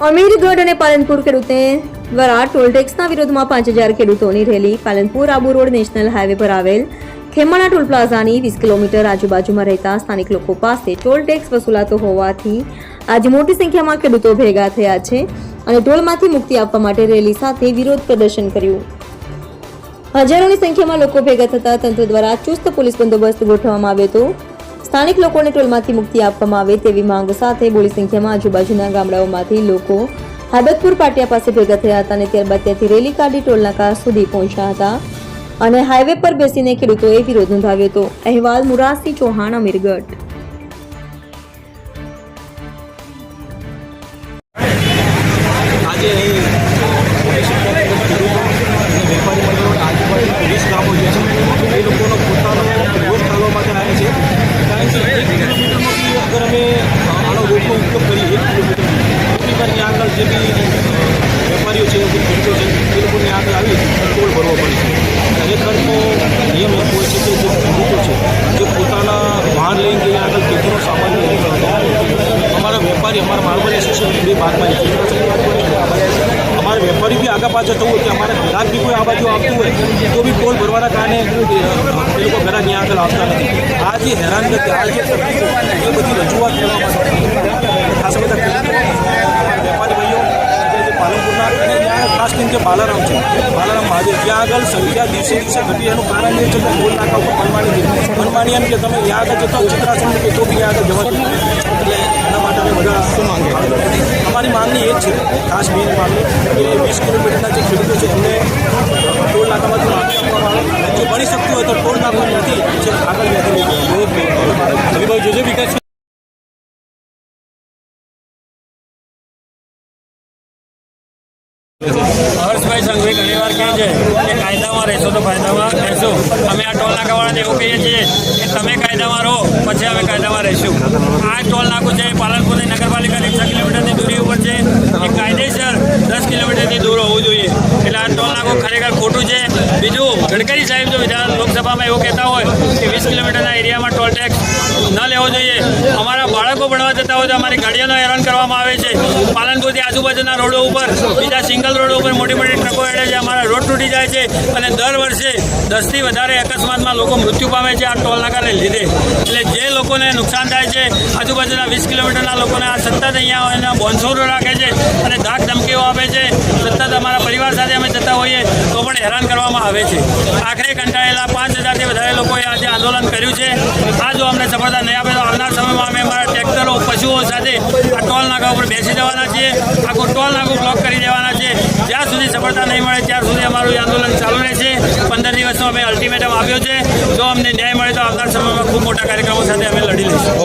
અમીરગઢ અને પાલનપુર ખેડૂતને દ્વારા ટોલ ટેક્સના વિરોધમાં 5000 ખેડૂતોની rally Palanpur Abu road national highway પર આવેલ ખેમાણા ટોલ પ્લાઝાની 20 કિલોમીટર આજુબાજુમાં રહેતા સ્થાનિક લોકો પાસે ટોલ ટેક્સ વસૂલાતો હોવાથી આજે મોટી સંખ્યામાં ખેડૂતો ભેગા થયા છે અને ટોલમાંથી મુક્તિ આપવા માટે રેલી સાથે વિરોધ પ્રદર્શન કર્યું. હજારોની સંખ્યામાં લોકો ભેગા થતા તંત્ર દ્વારા ચુસ્ત પોલીસ બંદોબસ્ત ગોઠવવામાં આવ્યો હતો. સ્થાનિક લોકોને ટોલમાંથી મુક્તિ આપવામાં આવે તેવી માંગ સાથે બોડી સંખ્યામાં આજુબાજુના ગામડાઓમાંથી લોકો હાબતપુર પાટિયા પાસે ભેગા થયા હતા અને ત્યારબાદ ત્યાંથી રેલી કાઢી ટોલનાકા સુધી પહોંચ્યા હતા અને હાઈવે પર બેસીને ખેડૂતોએ વિરોધ નોંધાવ્યો હતો. અહેવાલ મુરારસિંહ ચૌહાણ, અમીરગઢ. આજે વેપારી મંડળો આજુબાજુ 20 ગામો જે છે એ લોકોનો પોતાનો રોજ ચાલવા માટે આવે છે. કારણ કે 1 કિલોમીટરમાંથી અગર અમે આનો રોડનો ઉપયોગ કરીએ 1 કિલોમીટરની આગળ જે બી વેપારીઓ છે ખેડૂતો છે એ લોકોની આગળ આવી ટોલ ભરવો પડે છે. ખરેખર તો નિયમ એક હોય છે કે જે ખેડૂતો છે જે પોતાના વાહન લઈને જઈને આગળ ખેતીનો સામાન લઈને અમારા વેપારી અમારા માલવર એસોસિએશન બે ભાગમાં અમારે વેપારી બી આગળ પાછળ થવું કે અમારા ગ્રાહક બી કોઈ આ બાજુ આવતું હોય તો બી ટોલ ભરવાના કારણે એ લોકો ઘણા ત્યાં આગળ આવતા નથી. આ જે હેરાનગતિ આ જે તકલીફો એ બધી રજૂઆત કરવા માટે ખાસ બધા વેપારી ભાઈઓ જે પાલનપુરના અને ત્યાં ખાસ કરીને જે બાલારામ છે બાલારામ મહાદેવ ત્યાં આગળ સંખ્યા દિવસે દિવસે ઘટી એનું કારણ એ છે કે ટોલ નાકા ઉપર મનમાની એમ કે તમે ત્યાં આગળ જતા ચિત્રાસન કે તો બી ત્યાં આગળ જવા એટલે એના માટે અમે બધા શું માંગે અમારી માંગણી એ જ છે ખાસ મેઇન માંગણી કે 20 કિલોમીટરના જે ખેડૂતો છે એમને ટોલ નાકામાંથી માફી આપવામાં આવે. જો બની શકતું હોય તો ટોલ નાકા નથી જે આગળ વધે જોજે વિકાસ હર્ષભાઈ સંઘવી ઘણી વાર કહે છે કે કાયદામાં રહેશો તો ફાયદામાં રહેશો. અમે આ ટોલ નાકાવાળાને એવું કહીએ છીએ કે તમે કાયદામાં રહો પછી અમે કાયદામાં રહીશું. આ ટોલ નાકું છે પાલનપુરની નગરપાલિકાની 6 કિલોમીટરની દૂરી ઉપર છે એ કાયદેસર 10 કિલોમીટરથી દૂર હોવું જોઈએ. એટલે આ ટોલ નાકું ખરેખર ખોટું છે. બીજું ગડકરી સાહેબ જો વિધાન લોકસભામાં એવું કહેતા હોય કે 20 કિલોમીટરના એરિયામાં ટોલ ટેક્સ ન લેવો જોઈએ. અમારા બાળકો ભણવા જતા હોય તો અમારી ગાડીઓનો હેરાન કરવામાં આવે છે. પાલનપુરથી આજુબાજુના રોડો ઉપર બીજા સિંગલ રોડ ઉપર મોટી મોટી ટ્રકો હેડે છે. અમારા રોડ તૂટી જાય છે અને દર વર્ષે 10થી વધારે અકસ્માતમાં લોકો મૃત્યુ પામે છે આ ટોલ નાકાને લીધે. એટલે જે લોકોને નુકસાન થાય છે આજુબાજુના 20 કિલોમીટરના લોકોને આ સતત અહીંયા એના બોન્સોરો રાખે છે અને ધાક ધમકીઓ આપે છે. સતત અમારા પરિવાર સાથે અમે જતા હોઈએ તો પણ હેરાન કરવામાં આવે છે. આખરે કંટાળેલા 5000થી વધારે લોકોએ આજે આંદોલન કર્યું છે. આ જો અમને સફળતા નહીં આપે તો આવનાર સમયમાં અમે અમારા ટ્રેક્ટરો પશુઓ સાથે આ ટોલ નાકા ઉપર બેસી જવાના છીએ. આખું ટોલ નાકું બ્લોક કરી દેવાના છે. જ્યાં સુધી સફળતા નહીં મળે ત્યાં સુધી અમારું આંદોલન ચાલુ રહેશે. 15 દિવસનો અમે અલ્ટિમેટમ આપ્યો છે. જો અમને ન્યાય મળે તો આવનાર સમયમાં ખૂબ મોટા કાર્યક્રમો સાથે અમે લડી લઈશું.